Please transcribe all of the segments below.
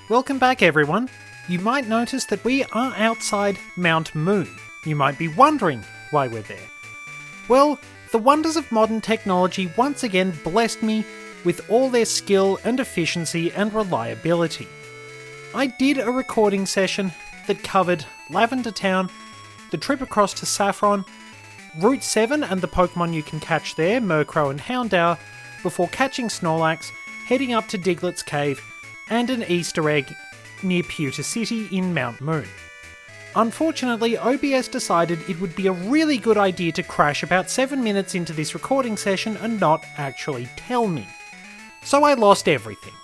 Welcome back everyone. You might notice that we are outside Mount Moon. You might be wondering why we're there. Well, the wonders of modern technology once again blessed me with all their skill and efficiency and reliability. I did a recording session that covered Lavender Town, the trip across to Saffron, Route 7 and the Pokemon you can catch there, Murkrow and Houndour, before catching Snorlax, heading up to Diglett's Cave, and an Easter egg near Pewter City in Mount Moon. Unfortunately, OBS decided it would be a really good idea to crash about 7 minutes into this recording session and not actually tell me. So I lost everything.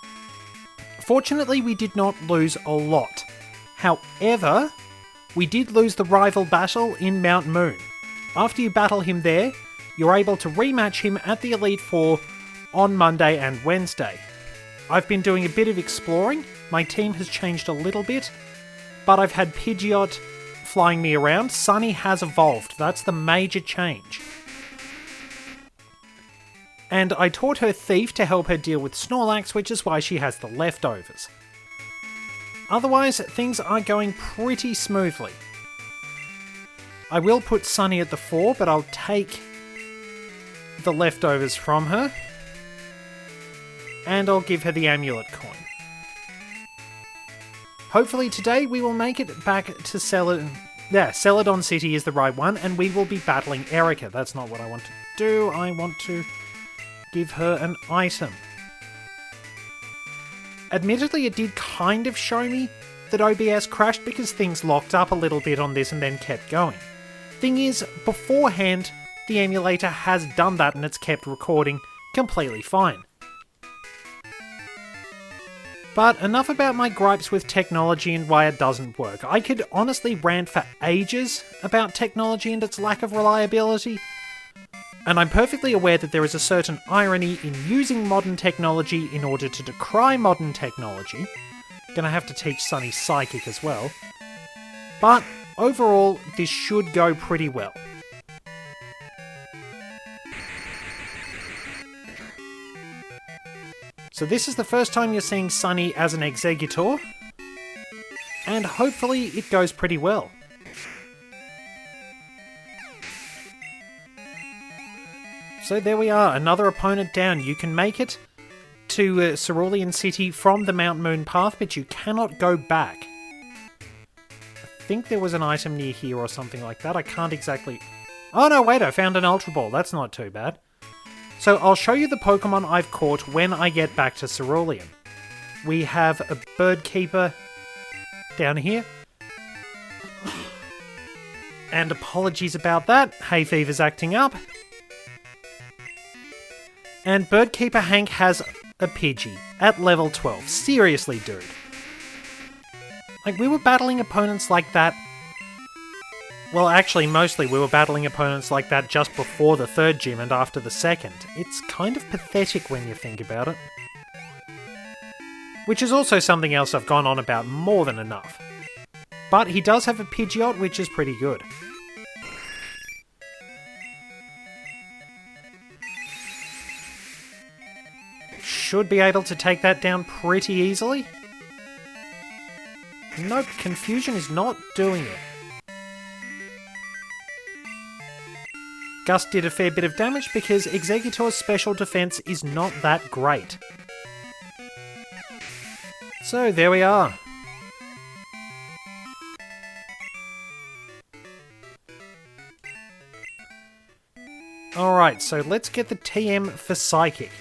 Fortunately, we did not lose a lot. However, we did lose the rival battle in Mount Moon. After you battle him there, you're able to rematch him at the Elite Four on Monday and Wednesday. I've been doing a bit of exploring, my team has changed a little bit, but I've had Pidgeot flying me around. Sunny has evolved, that's the major change. And I taught her Thief to help her deal with Snorlax, which is why she has the leftovers. Otherwise, things are going pretty smoothly. I will put Sunny at the 4, but I'll take the leftovers from her. And I'll give her the amulet coin. Hopefully today we will make it back to Celadon City is the right one, and we will be battling Erika. That's not what I want to do. I want to give her an item. Admittedly, it did kind of show me that OBS crashed because things locked up a little bit on this and then kept going. Thing is, beforehand, the emulator has done that and it's kept recording completely fine. But enough about my gripes with technology and why it doesn't work. I could honestly rant for ages about technology and its lack of reliability. And I'm perfectly aware that there is a certain irony in using modern technology in order to decry modern technology. Gonna have to teach Sunny Psychic as well. But overall, this should go pretty well. So this is the first time you're seeing Sunny as an Exeggutor, and hopefully it goes pretty well. So there we are, another opponent down. You can make it to Cerulean City from the Mount Moon path, but you cannot go back. I think there was an item near here or something like that. I can't exactly... Oh no, wait, I found an Ultra Ball. That's not too bad. So I'll show you the Pokemon I've caught when I get back to Cerulean. We have a Bird Keeper down here. And apologies about that. Hay fever's acting up. And Bird Keeper Hank has a Pidgey at level 12. Seriously, dude. Like, we were battling opponents like that. Well, actually, mostly we were battling opponents like that just before the third gym and after the second. It's kind of pathetic when you think about it. Which is also something else I've gone on about more than enough. But he does have a Pidgeot, which is pretty good. Should be able to take that down pretty easily. Nope, Confusion is not doing it. Gust did a fair bit of damage because Exeggutor's special defense is not that great. So there we are. Alright, so let's get the TM for Psychic.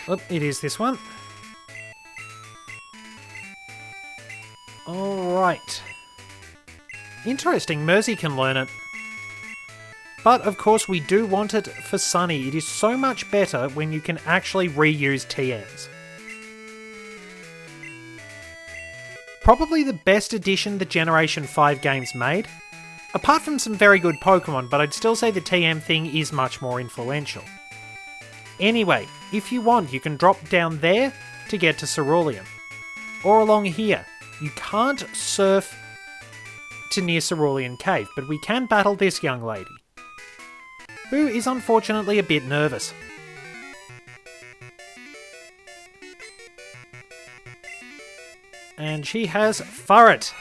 Oh, it is this one. Alright. Interesting, Mercy can learn it. But of course we do want it for Sunny. It is so much better when you can actually reuse TMs. Probably the best addition the Generation 5 games made. Apart from some very good Pokemon, but I'd still say the TM thing is much more influential. Anyway, if you want, you can drop down there to get to Cerulean. Or along here. You can't surf to near Cerulean Cave, but we can battle this young lady, who is unfortunately a bit nervous. And she has Furret.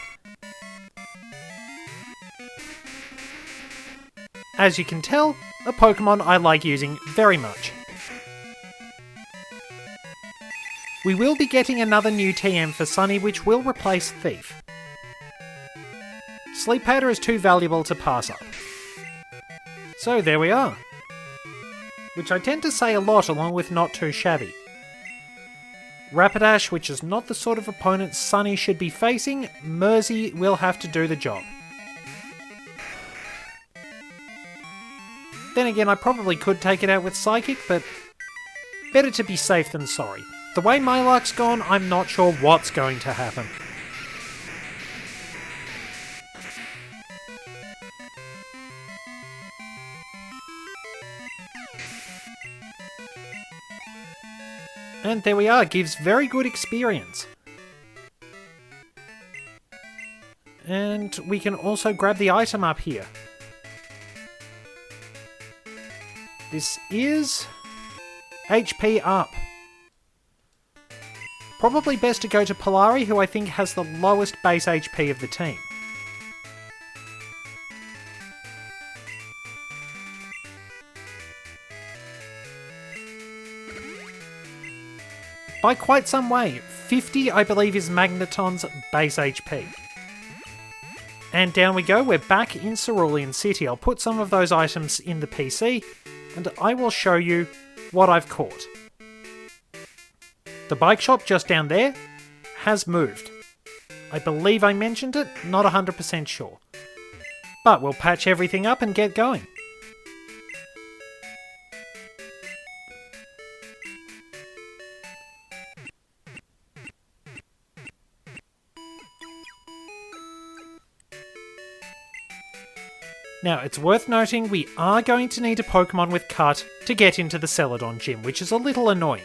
As you can tell, a Pokemon I like using very much. We will be getting another new TM for Sunny, which will replace Thief. Sleep Powder is too valuable to pass up. So there we are. Which I tend to say a lot along with Not Too Shabby. Rapidash, which is not the sort of opponent Sunny should be facing, Mersey will have to do the job. Then again, I probably could take it out with Psychic, but better to be safe than sorry. The way my luck's gone, I'm not sure what's going to happen. And there we are, gives very good experience. And we can also grab the item up here. This is HP up. Probably best to go to Polari, who I think has the lowest base HP of the team. By quite some way. 50, I believe, is Magneton's base HP. And down we go, we're back in Cerulean City. I'll put some of those items in the PC, and I will show you what I've caught. The bike shop just down there has moved. I believe I mentioned it, not 100% sure. But we'll patch everything up and get going. Now, it's worth noting we are going to need a Pokemon with Cut to get into the Celadon gym, which is a little annoying.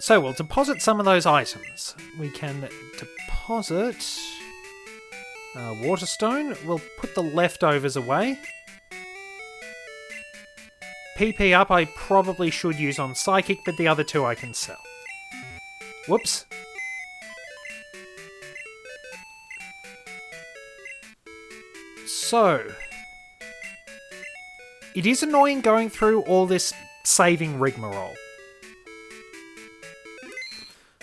So we'll deposit some of those items. We can deposit Waterstone. We'll put the leftovers away. PP up I probably should use on Psychic, but the other two I can sell. Whoops. So, it is annoying going through all this saving rigmarole.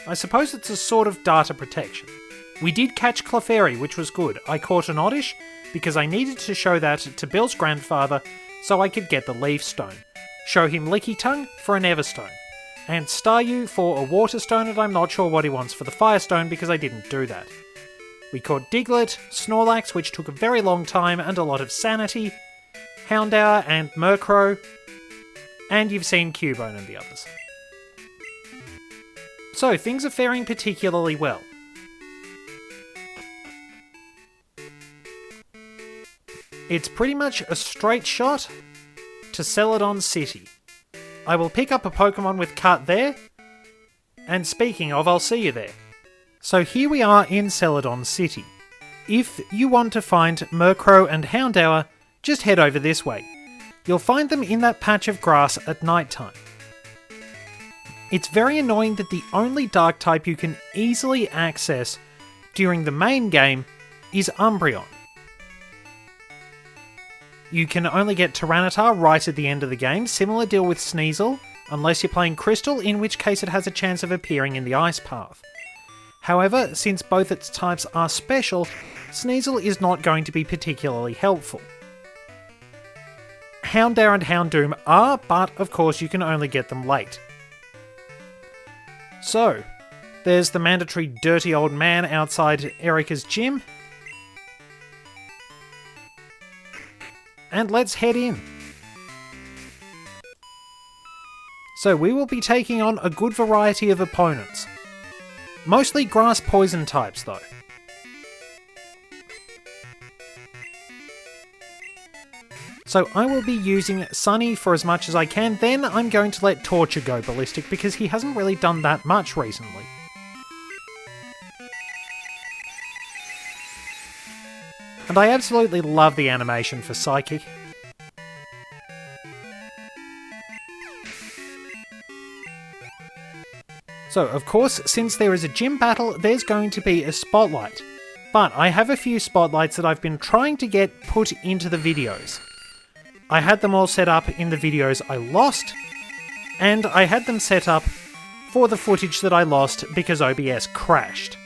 I suppose it's a sort of data protection. We did catch Clefairy, which was good. I caught an Oddish because I needed to show that to Bill's grandfather so I could get the Leaf Stone. Show him Licky Tongue for an Everstone. And Staryu for a Water Stone, and I'm not sure what he wants for the Firestone because I didn't do that. We caught Diglett, Snorlax, which took a very long time and a lot of sanity, Houndour and Murkrow, and you've seen Cubone and the others. So, things are faring particularly well. It's pretty much a straight shot to Celadon City. I will pick up a Pokemon with Cut there, and speaking of, I'll see you there. So here we are in Celadon City. If you want to find Murkrow and Houndour, just head over this way. You'll find them in that patch of grass at night time. It's very annoying that the only dark type you can easily access during the main game is Umbreon. You can only get Tyranitar right at the end of the game, similar deal with Sneasel, unless you're playing Crystal, in which case it has a chance of appearing in the Ice Path. However, since both its types are special, Sneasel is not going to be particularly helpful. Houndour and Houndoom are, but of course you can only get them late. So, there's the mandatory dirty old man outside Erika's gym. And let's head in. So we will be taking on a good variety of opponents. Mostly grass poison types though. So I will be using Sunny for as much as I can, then I'm going to let Torture go ballistic because he hasn't really done that much recently. And I absolutely love the animation for Psychic. So, of course, since there is a gym battle, there's going to be a spotlight. But I have a few spotlights that I've been trying to get put into the videos. I had them all set up in the videos I lost, and I had them set up for the footage that I lost because OBS crashed.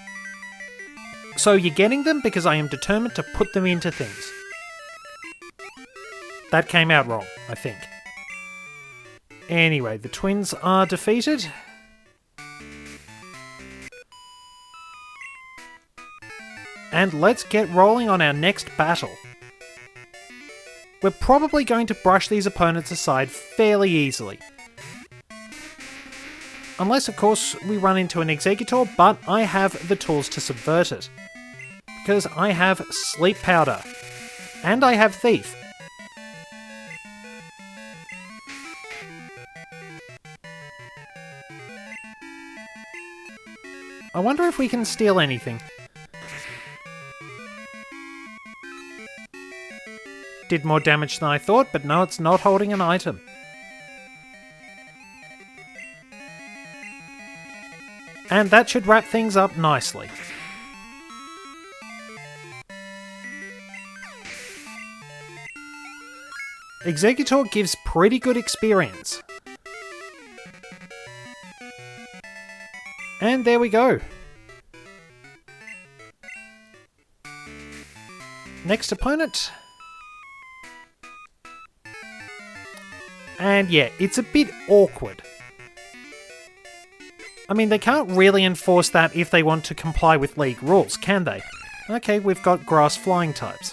So you're getting them because I am determined to put them into things. That came out wrong, I think. Anyway, the twins are defeated. And let's get rolling on our next battle. We're probably going to brush these opponents aside fairly easily. Unless, of course, we run into an Executor, but I have the tools to subvert it. Because I have Sleep Powder. And I have Thief. I wonder if we can steal anything. Did more damage than I thought, but no, it's not holding an item. And that should wrap things up nicely. Executor gives pretty good experience. And there we go. Next opponent. And yeah, it's a bit awkward. I mean, they can't really enforce that if they want to comply with League rules, can they? Okay, we've got grass flying types.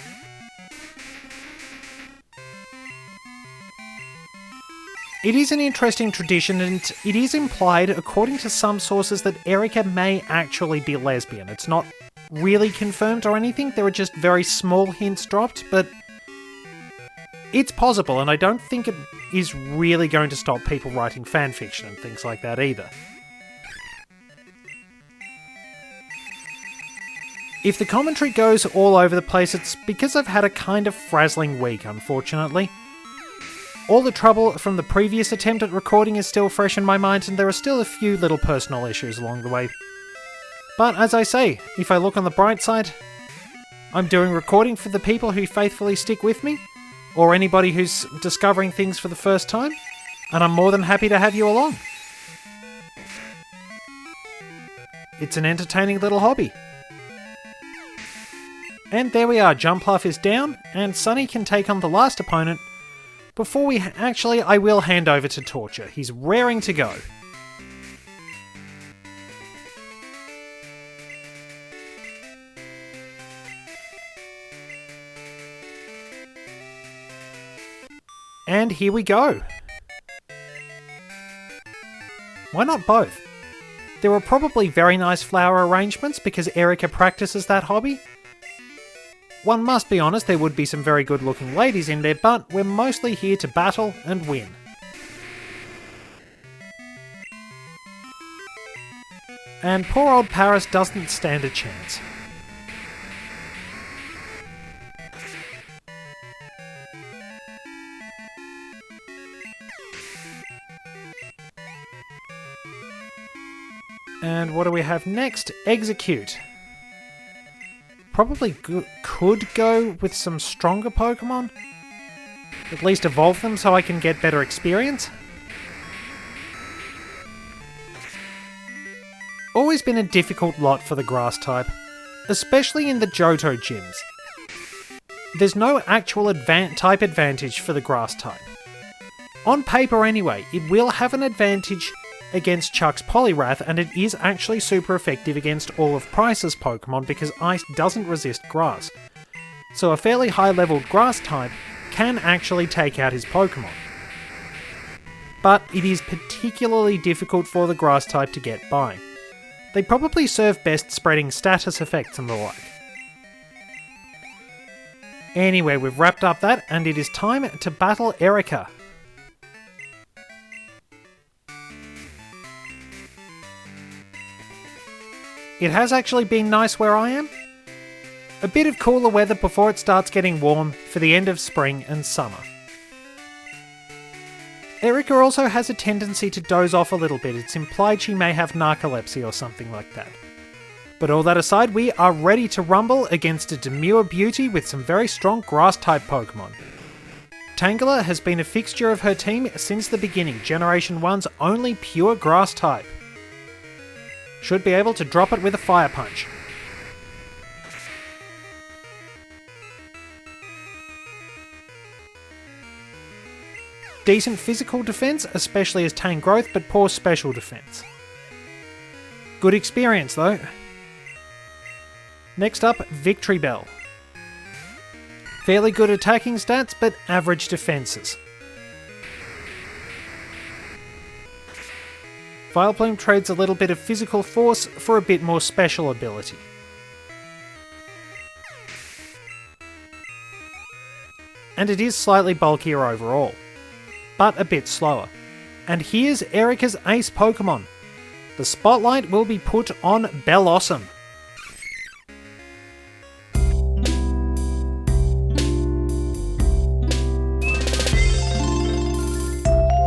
It is an interesting tradition, and it is implied, according to some sources, that Erika may actually be lesbian. It's not really confirmed or anything, there are just very small hints dropped, but it's possible, and I don't think it is really going to stop people writing fanfiction and things like that either. If the commentary goes all over the place, it's because I've had a kind of frazzling week, unfortunately. All the trouble from the previous attempt at recording is still fresh in my mind, and there are still a few little personal issues along the way. But as I say, if I look on the bright side, I'm doing recording for the people who faithfully stick with me, or anybody who's discovering things for the first time, and I'm more than happy to have you along. It's an entertaining little hobby. And there we are, Jumpluff is down, and Sunny can take on the last opponent. Before we actually, I will hand over to Torture. He's raring to go. And here we go. Why not both? There are probably very nice flower arrangements because Erika practices that hobby. One must be honest, there would be some very good looking ladies in there, but we're mostly here to battle and win. And poor old Paris doesn't stand a chance. And what do we have next? Execute. Probably could go with some stronger Pokemon. At least evolve them so I can get better experience. Always been a difficult lot for the grass type, especially in the Johto gyms. There's no actual type advantage for the grass type. On paper anyway, it will have an advantage against Chuck's Poliwrath, and it is actually super effective against all of Price's Pokemon because Ice doesn't resist Grass. So a fairly high-leveled Grass type can actually take out his Pokemon. But it is particularly difficult for the Grass type to get by. They probably serve best spreading status effects and the like. Anyway, we've wrapped up that, and it is time to battle Erika. It has actually been nice where I am. A bit of cooler weather before it starts getting warm for the end of spring and summer. Erika also has a tendency to doze off a little bit. It's implied she may have narcolepsy or something like that. But all that aside, we are ready to rumble against a demure beauty with some very strong grass-type Pokemon. Tangela has been a fixture of her team since the beginning, Generation 1's only pure grass type. Should be able to drop it with a Fire Punch. Decent physical defense, especially as Tang growth, but poor special defense. Good experience though. Next up, Victory Bell. Fairly good attacking stats, but average defenses. Vileplume trades a little bit of physical force for a bit more special ability. And it is slightly bulkier overall, but a bit slower. And here's Erika's ace Pokemon. The spotlight will be put on Bellossom.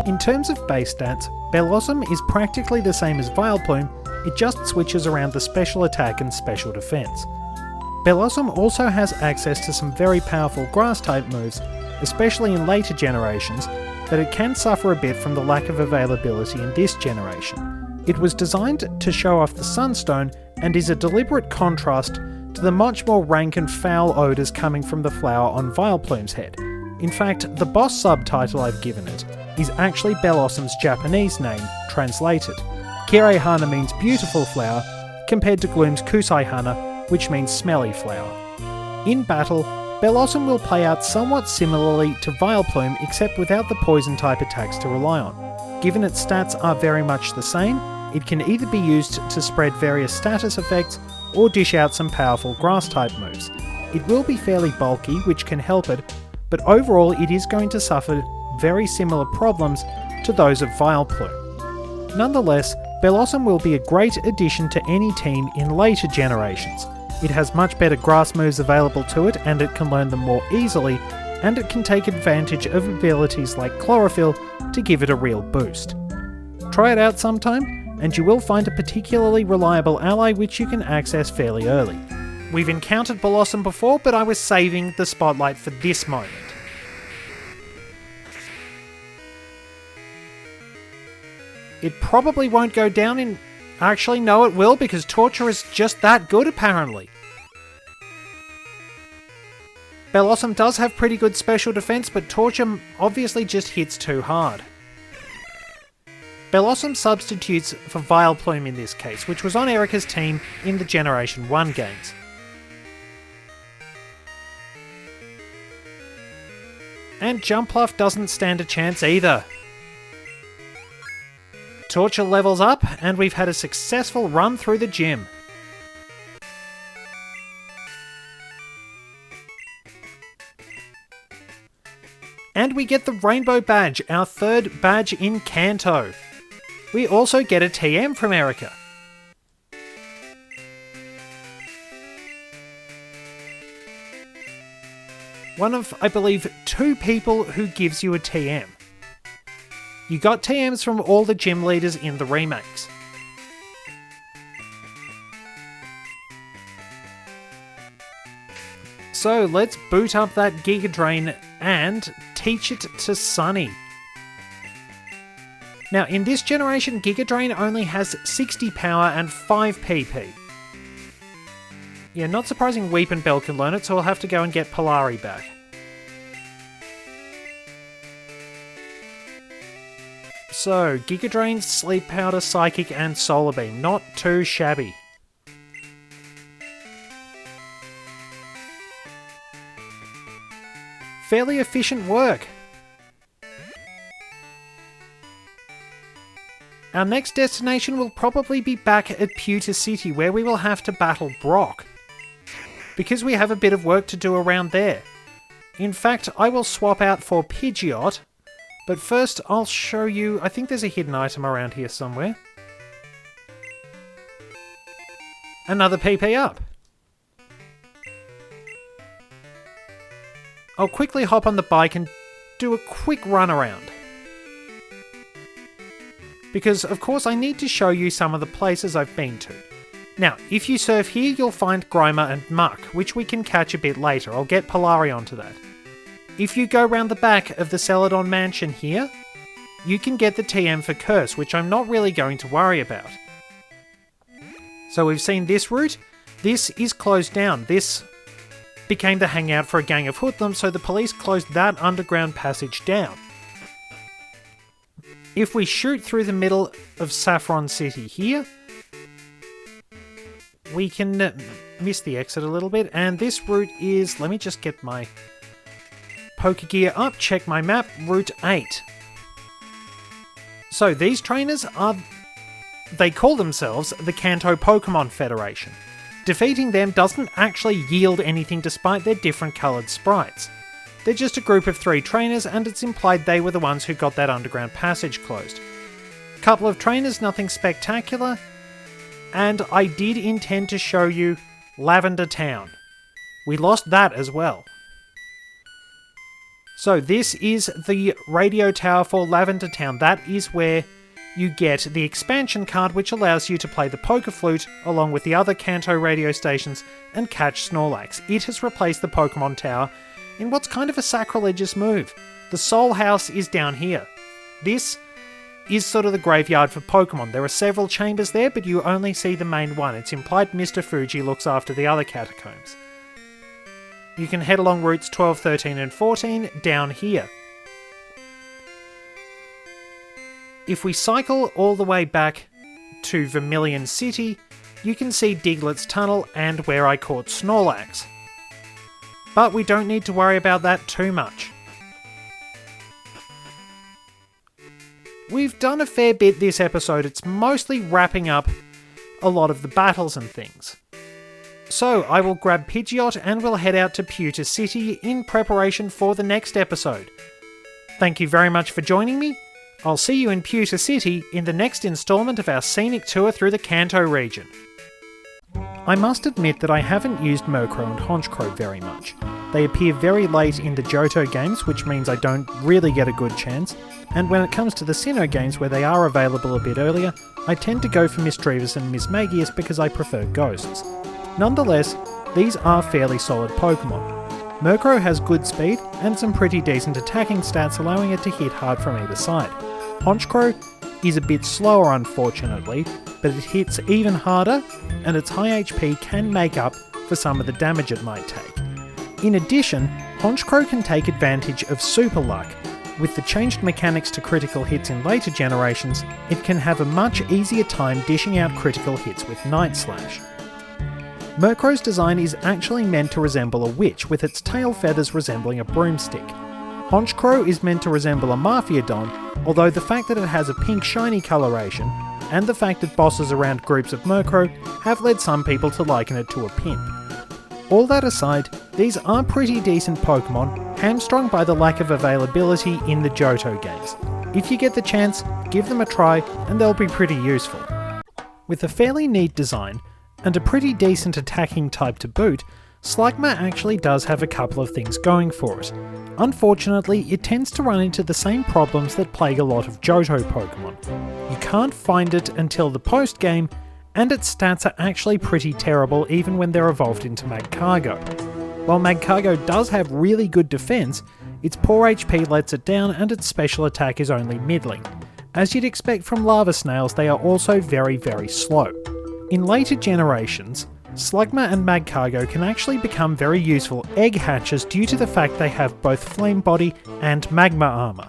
In terms of base stats, Bellossom is practically the same as Vileplume, it just switches around the special attack and special defense. Bellossom also has access to some very powerful grass-type moves, especially in later generations, but it can suffer a bit from the lack of availability in this generation. It was designed to show off the Sunstone and is a deliberate contrast to the much more rank and foul odours coming from the flower on Vileplume's head. In fact, the boss subtitle I've given it is actually Bellossom's Japanese name, translated. Kirehana means beautiful flower, compared to Gloom's Kusaihana, which means smelly flower. In battle, Bellossom will play out somewhat similarly to Vileplume, except without the poison type attacks to rely on. Given its stats are very much the same, it can either be used to spread various status effects or dish out some powerful grass type moves. It will be fairly bulky, which can help it, but overall it is going to suffer very similar problems to those of Vileplume. Nonetheless, Bellossom will be a great addition to any team in later generations. It has much better grass moves available to it, and it can learn them more easily, and it can take advantage of abilities like Chlorophyll to give it a real boost. Try it out sometime, and you will find a particularly reliable ally which you can access fairly early. We've encountered Bellossom before, but I was saving the spotlight for this moment. It probably won't go down in... Actually, no it will, because Torture is just that good apparently. Bellossom does have pretty good special defense, but Torture obviously just hits too hard. Bellossom substitutes for Vileplume in this case, which was on Erika's team in the Generation 1 games. And Jumpluff doesn't stand a chance either. Torture levels up, and we've had a successful run through the gym. And we get the Rainbow Badge, our third badge in Kanto. We also get a TM from Erika. One of, I believe, 2 people who gives you a TM. You got TMs from all the gym leaders in the remakes. So let's boot up that Giga Drain and teach it to Sunny. Now in this generation, Giga Drain only has 60 power and 5 PP. Yeah, not surprising Weepinbell can learn it, so we'll have to go and get Polari back. So, Giga Drain, Sleep Powder, Psychic and Solar Beam. Not too shabby. Fairly efficient work. Our next destination will probably be back at Pewter City, where we will have to battle Brock, because we have a bit of work to do around there. In fact, I will swap out for Pidgeot, but first I'll show you, I think there's a hidden item around here somewhere. Another PP up. I'll quickly hop on the bike and do a quick run around. because of course I need to show you some of the places I've been to. Now, if you surf here, you'll find Grimer and Muck, which we can catch a bit later. I'll get Polari onto that. If you go round the back of the Celadon Mansion here, you can get the TM for Curse, which I'm not really going to worry about. So we've seen this route. This is closed down. This became the hangout for a gang of hoodlums, so the police closed that underground passage down. If we shoot through the middle of Saffron City here, we can miss the exit a little bit, and this route is, let me just get my poker gear up, check my map, Route 8. So these trainers they call themselves the Kanto Pokemon Federation. Defeating them doesn't actually yield anything despite their different coloured sprites. They're just a group of 3 trainers, and it's implied they were the ones who got that underground passage closed. Couple of trainers, nothing spectacular, and I did intend to show you Lavender Town. We lost that as well. So this is the radio tower for Lavender Town. That is where you get the expansion card, which allows you to play the Poker Flute along with the other Kanto radio stations and catch Snorlax. It has replaced the Pokemon Tower in what's kind of a sacrilegious move. The Soul House is down here. This is sort of the graveyard for Pokemon. There are several chambers there, but you only see the main one. It's implied Mr. Fuji looks after the other catacombs. You can head along routes 12, 13 and 14 down here. If we cycle all the way back to Vermilion City, you can see Diglett's Tunnel and where I caught Snorlax. But we don't need to worry about that too much. We've done a fair bit this episode. It's mostly wrapping up a lot of the battles and things. So I will grab Pidgeot and we'll head out to Pewter City in preparation for the next episode. Thank you very much for joining me. I'll see you in Pewter City in the next instalment of our scenic tour through the Kanto region. I must admit that I haven't used Murkrow and Honchkrow very much. They appear very late in the Johto games, which means I don't really get a good chance, and when it comes to the Sinnoh games where they are available a bit earlier, I tend to go for Misdreavus and Mismagius because I prefer ghosts. Nonetheless, these are fairly solid Pokemon. Murkrow has good speed and some pretty decent attacking stats, allowing it to hit hard from either side. Honchkrow is a bit slower unfortunately, but it hits even harder, and its high HP can make up for some of the damage it might take. In addition, Honchkrow can take advantage of Super Luck. With the changed mechanics to critical hits in later generations, it can have a much easier time dishing out critical hits with Night Slash. Murkrow's design is actually meant to resemble a witch, with its tail feathers resembling a broomstick. Honchkrow is meant to resemble a Maffiodon, although the fact that it has a pink shiny coloration, and the fact that bosses around groups of Murkrow have led some people to liken it to a pimp. All that aside, these are pretty decent Pokemon, hamstrung by the lack of availability in the Johto games. If you get the chance, give them a try and they'll be pretty useful. With a fairly neat design, and a pretty decent attacking type to boot, Slugma actually does have a couple of things going for it. Unfortunately, it tends to run into the same problems that plague a lot of Johto Pokemon. You can't find it until the post-game, and its stats are actually pretty terrible even when they're evolved into Magcargo. While Magcargo does have really good defense, its poor HP lets it down and its special attack is only middling. As you'd expect from lava snails, they are also very, very slow. In later generations, Slugma and Magcargo can actually become very useful egg hatchers due to the fact they have both flame body and magma armor.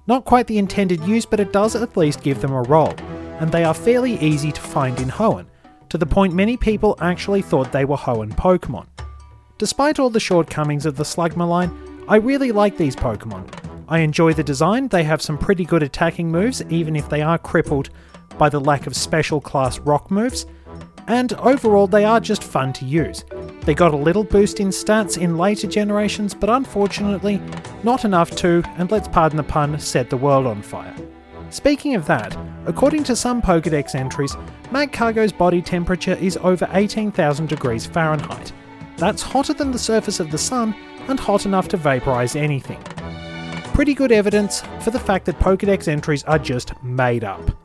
Not quite the intended use, but it does at least give them a role, and they are fairly easy to find in Hoenn, to the point many people actually thought they were Hoenn Pokemon. Despite all the shortcomings of the Slugma line, I really like these Pokemon. I enjoy the design, they have some pretty good attacking moves even if they are crippled by the lack of special class rock moves, and overall they are just fun to use. They got a little boost in stats in later generations, but unfortunately not enough to, and let's pardon the pun, set the world on fire. Speaking of that, according to some Pokédex entries, Magcargo's body temperature is over 18,000 degrees Fahrenheit. That's hotter than the surface of the sun, and hot enough to vaporize anything. Pretty good evidence for the fact that Pokédex entries are just made up.